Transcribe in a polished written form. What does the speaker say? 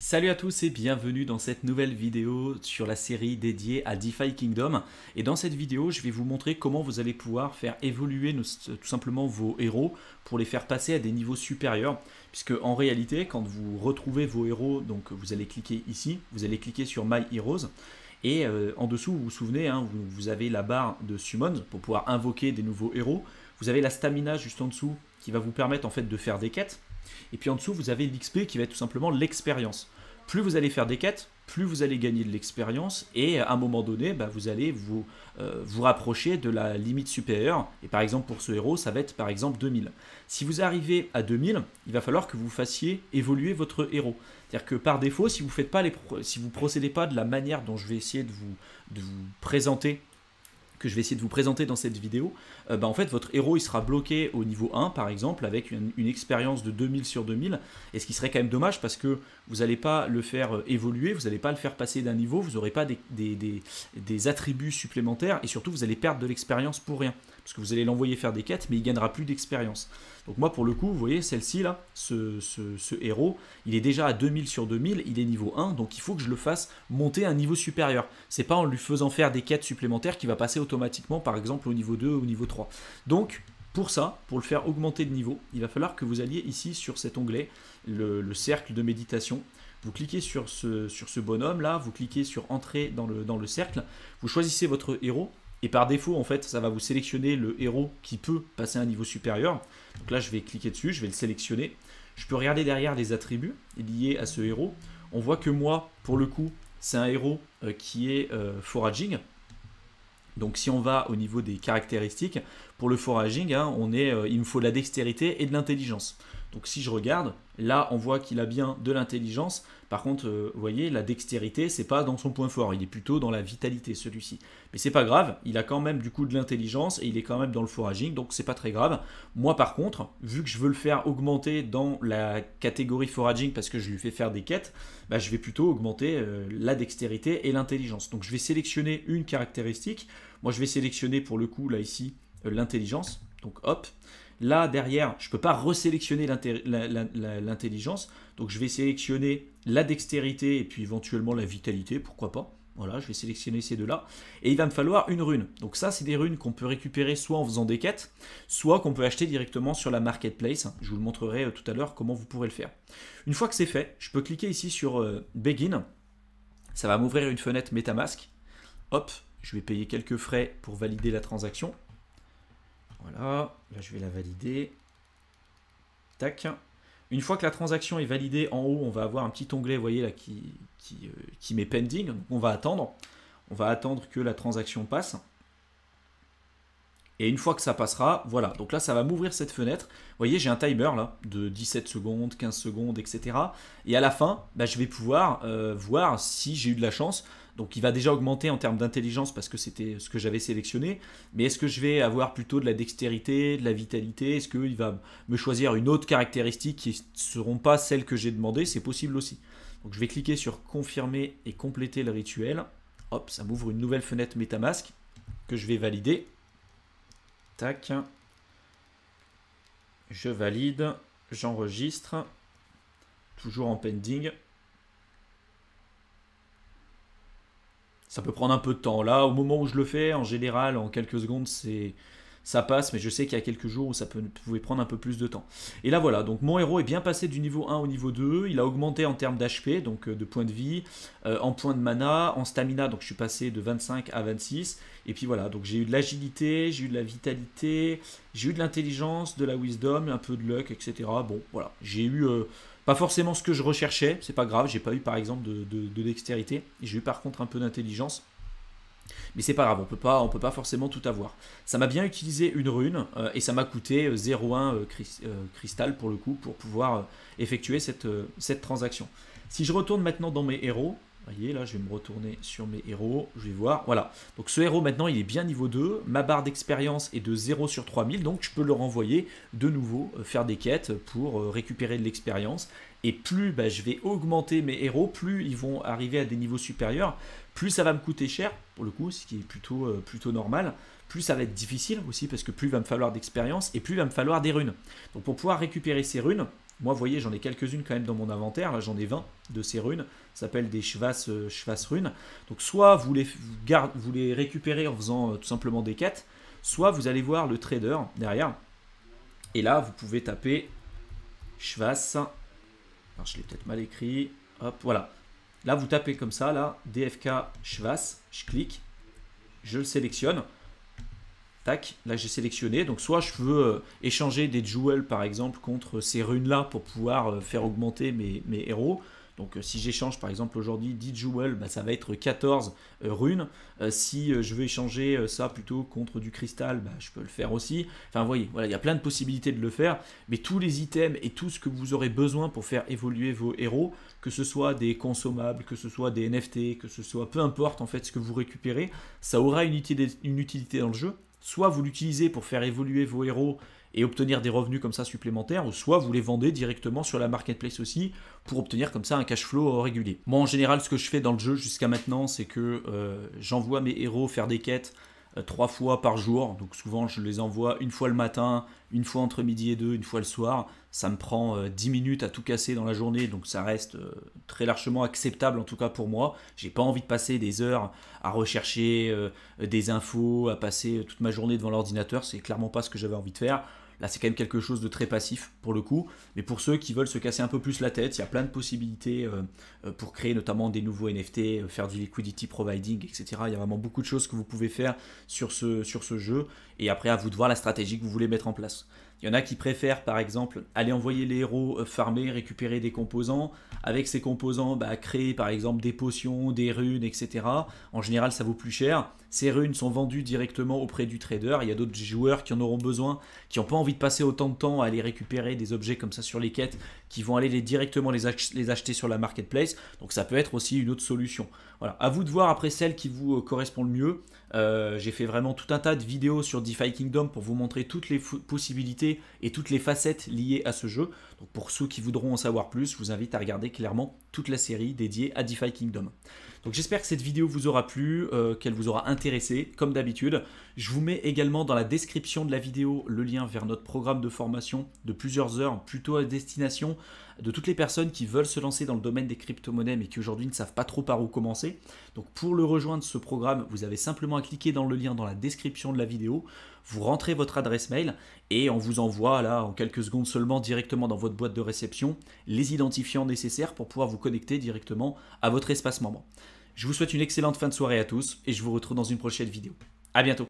Salut à tous et bienvenue dans cette nouvelle vidéo sur la série dédiée à DeFi Kingdom. Et dans cette vidéo, je vais vous montrer comment vous allez pouvoir faire évoluer tout simplement vos héros pour les faire passer à des niveaux supérieurs. Puisque en réalité, quand vous retrouvez vos héros, donc vous allez cliquer ici, vous allez cliquer sur My Heroes. Et en dessous, vous vous souvenez, vous avez la barre de Summons pour pouvoir invoquer des nouveaux héros. Vous avez la stamina juste en dessous qui va vous permettre en fait de faire des quêtes. Et puis en dessous, vous avez l'XP qui va être tout simplement l'expérience. Plus vous allez faire des quêtes, plus vous allez gagner de l'expérience. Et à un moment donné, vous allez vous rapprocher de la limite supérieure. Et par exemple, pour ce héros, ça va être par exemple 2000. Si vous arrivez à 2000, il va falloir que vous fassiez évoluer votre héros. C'est-à-dire que par défaut, si vous ne procédez pas de la manière dont je vais essayer de vous présenter, que je vais essayer de vous présenter dans cette vidéo, en fait votre héros il sera bloqué au niveau 1 par exemple avec une expérience de 2000 sur 2000, et ce qui serait quand même dommage parce que vous n'allez pas le faire évoluer, vous n'allez pas le faire passer d'un niveau, vous n'aurez pas des attributs supplémentaires et surtout vous allez perdre de l'expérience pour rien parce que vous allez l'envoyer faire des quêtes mais il ne gagnera plus d'expérience. Donc moi pour le coup vous voyez celle-ci là, ce héros il est déjà à 2000 sur 2000, il est niveau 1 donc il faut que je le fasse monter à un niveau supérieur. C'est pas en lui faisant faire des quêtes supplémentaires qu'il va passer automatiquement par exemple au niveau 2 ou au niveau 3. Donc pour ça, pour le faire augmenter de niveau, il va falloir que vous alliez ici sur cet onglet, le cercle de méditation. Vous cliquez sur ce bonhomme là, vous cliquez sur entrer dans le cercle, vous choisissez votre héros. Et par défaut, en fait, ça va vous sélectionner le héros qui peut passer à un niveau supérieur. Donc là, je vais cliquer dessus, je vais le sélectionner. Je peux regarder derrière les attributs liés à ce héros. On voit que moi, pour le coup, c'est un héros qui est foraging. Donc si on va au niveau des caractéristiques, pour le foraging, il me faut de la dextérité et de l'intelligence. Donc si je regarde, là on voit qu'il a bien de l'intelligence. Par contre, vous voyez, la dextérité, c'est pas dans son point fort, il est plutôt dans la vitalité celui-ci. Mais c'est pas grave, il a quand même du coup de l'intelligence et il est quand même dans le foraging, donc c'est pas très grave. Moi par contre, vu que je veux le faire augmenter dans la catégorie foraging parce que je lui fais faire des quêtes, je vais plutôt augmenter la dextérité et l'intelligence. Donc je vais sélectionner une caractéristique. Moi je vais sélectionner pour le coup là ici l'intelligence. Donc hop. Là, derrière, je ne peux pas resélectionner l'intelligence. Donc, je vais sélectionner la dextérité et puis éventuellement la vitalité, pourquoi pas. Voilà, je vais sélectionner ces deux-là. Et il va me falloir une rune. Donc ça, c'est des runes qu'on peut récupérer soit en faisant des quêtes, soit qu'on peut acheter directement sur la marketplace. Je vous le montrerai tout à l'heure comment vous pourrez le faire. Une fois que c'est fait, je peux cliquer ici sur Begin. Ça va m'ouvrir une fenêtre MetaMask. Hop, je vais payer quelques frais pour valider la transaction. Voilà, là je vais la valider. Tac. Une fois que la transaction est validée, en haut, on va avoir un petit onglet, vous voyez là, qui met pending. Donc, on va attendre. On va attendre que la transaction passe. Et une fois que ça passera, voilà. Donc là, ça va m'ouvrir cette fenêtre. Vous voyez, j'ai un timer là de 17 secondes, 15 secondes, etc. Et à la fin, je vais pouvoir voir si j'ai eu de la chance. Donc il va déjà augmenter en termes d'intelligence parce que c'était ce que j'avais sélectionné. Mais est-ce que je vais avoir plutôt de la dextérité, de la vitalité? Est-ce qu'il va me choisir une autre caractéristique qui ne seront pas celles que j'ai demandées? C'est possible aussi. Donc je vais cliquer sur confirmer et compléter le rituel. Hop, ça m'ouvre une nouvelle fenêtre MetaMask que je vais valider. Tac. Je valide. J'enregistre. Toujours en pending. Ça peut prendre un peu de temps. Là, au moment où je le fais, en général, en quelques secondes, ça passe. Mais je sais qu'il y a quelques jours où ça pouvait prendre un peu plus de temps. Et là, voilà. Donc, mon héros est bien passé du niveau 1 au niveau 2. Il a augmenté en termes d'HP, donc de points de vie, en points de mana, en stamina. Donc, je suis passé de 25 à 26. Et puis, voilà. Donc, j'ai eu de l'agilité, j'ai eu de la vitalité, j'ai eu de l'intelligence, de la wisdom, un peu de luck, etc. Bon, voilà. J'ai eu... pas forcément ce que je recherchais, c'est pas grave, j'ai pas eu par exemple de dextérité, j'ai eu par contre un peu d'intelligence, mais c'est pas grave, on peut pas forcément tout avoir. Ça m'a bien utilisé une rune et ça m'a coûté 0,1 cristal pour le coup pour pouvoir effectuer cette transaction. Si je retourne maintenant dans mes héros, vous voyez là je vais me retourner sur mes héros, je vais voir, voilà. Donc ce héros maintenant il est bien niveau 2, ma barre d'expérience est de 0 sur 3000, donc je peux le renvoyer de nouveau faire des quêtes pour récupérer de l'expérience. Et plus je vais augmenter mes héros, plus ils vont arriver à des niveaux supérieurs, plus ça va me coûter cher, pour le coup, ce qui est plutôt normal, plus ça va être difficile aussi, parce que plus il va me falloir d'expérience, et plus il va me falloir des runes. Donc pour pouvoir récupérer ces runes, Moi, vous voyez, j'en ai quelques-unes quand même dans mon inventaire. Là, j'en ai 20 de ces runes. Ça s'appelle des Schwass runes. Donc, soit vous les récupérez en faisant tout simplement des quêtes, soit vous allez voir le trader derrière. Et là, vous pouvez taper Schwass. Alors, je l'ai peut-être mal écrit. Hop, voilà. Là, vous tapez comme ça, là, DFK Schwass. Je clique. Je le sélectionne. Tac, là j'ai sélectionné. Donc soit je veux échanger des jewels par exemple contre ces runes là pour pouvoir faire augmenter mes héros. Donc si j'échange par exemple aujourd'hui 10 jewels, bah, ça va être 14 runes. Si je veux échanger ça plutôt contre du cristal, bah, je peux le faire aussi. Enfin vous voyez, voilà, il y a plein de possibilités de le faire. Mais tous les items et tout ce que vous aurez besoin pour faire évoluer vos héros, que ce soit des consommables, que ce soit des NFT, que ce soit peu importe en fait ce que vous récupérez, ça aura une utilité dans le jeu. Soit vous l'utilisez pour faire évoluer vos héros et obtenir des revenus comme ça supplémentaires, ou soit vous les vendez directement sur la marketplace aussi pour obtenir comme ça un cash flow régulier. Moi en général ce que je fais dans le jeu jusqu'à maintenant c'est que j'envoie mes héros faire des quêtes 3 fois par jour, donc souvent je les envoie une fois le matin, une fois entre midi et 2, une fois le soir. Ça me prend 10 minutes à tout casser dans la journée, donc ça reste très largement acceptable en tout cas pour moi. J'ai pas envie de passer des heures à rechercher des infos, à passer toute ma journée devant l'ordinateur, c'est clairement pas ce que j'avais envie de faire. Là, c'est quand même quelque chose de très passif pour le coup. Mais pour ceux qui veulent se casser un peu plus la tête, il y a plein de possibilités pour créer notamment des nouveaux NFT, faire du liquidity providing, etc. Il y a vraiment beaucoup de choses que vous pouvez faire sur ce jeu. Et après, à vous de voir la stratégie que vous voulez mettre en place. Il y en a qui préfèrent par exemple aller envoyer les héros farmer, récupérer des composants. Avec ces composants, créer par exemple des potions, des runes, etc. En général, ça vaut plus cher. Ces runes sont vendues directement auprès du trader. Il y a d'autres joueurs qui en auront besoin, qui n'ont pas envie de passer autant de temps à aller récupérer des objets comme ça sur les quêtes, qui vont aller directement les acheter sur la marketplace. Donc ça peut être aussi une autre solution. Voilà, à vous de voir après celle qui vous correspond le mieux. J'ai fait vraiment tout un tas de vidéos sur DeFi Kingdom pour vous montrer toutes les possibilités et toutes les facettes liées à ce jeu. Donc pour ceux qui voudront en savoir plus, je vous invite à regarder clairement toute la série dédiée à DeFi Kingdom. Donc j'espère que cette vidéo vous aura plu, qu'elle vous aura intéressé, comme d'habitude. Je vous mets également dans la description de la vidéo le lien vers notre programme de formation de plusieurs heures, plutôt à destination de toutes les personnes qui veulent se lancer dans le domaine des crypto-monnaies mais qui aujourd'hui ne savent pas trop par où commencer. Donc pour le rejoindre ce programme, vous avez simplement à cliquer dans le lien dans la description de la vidéo, vous rentrez votre adresse mail et on vous envoie là en quelques secondes seulement directement dans votre boîte de réception les identifiants nécessaires pour pouvoir vous connecter directement à votre espace membre. Je vous souhaite une excellente fin de soirée à tous et je vous retrouve dans une prochaine vidéo. À bientôt.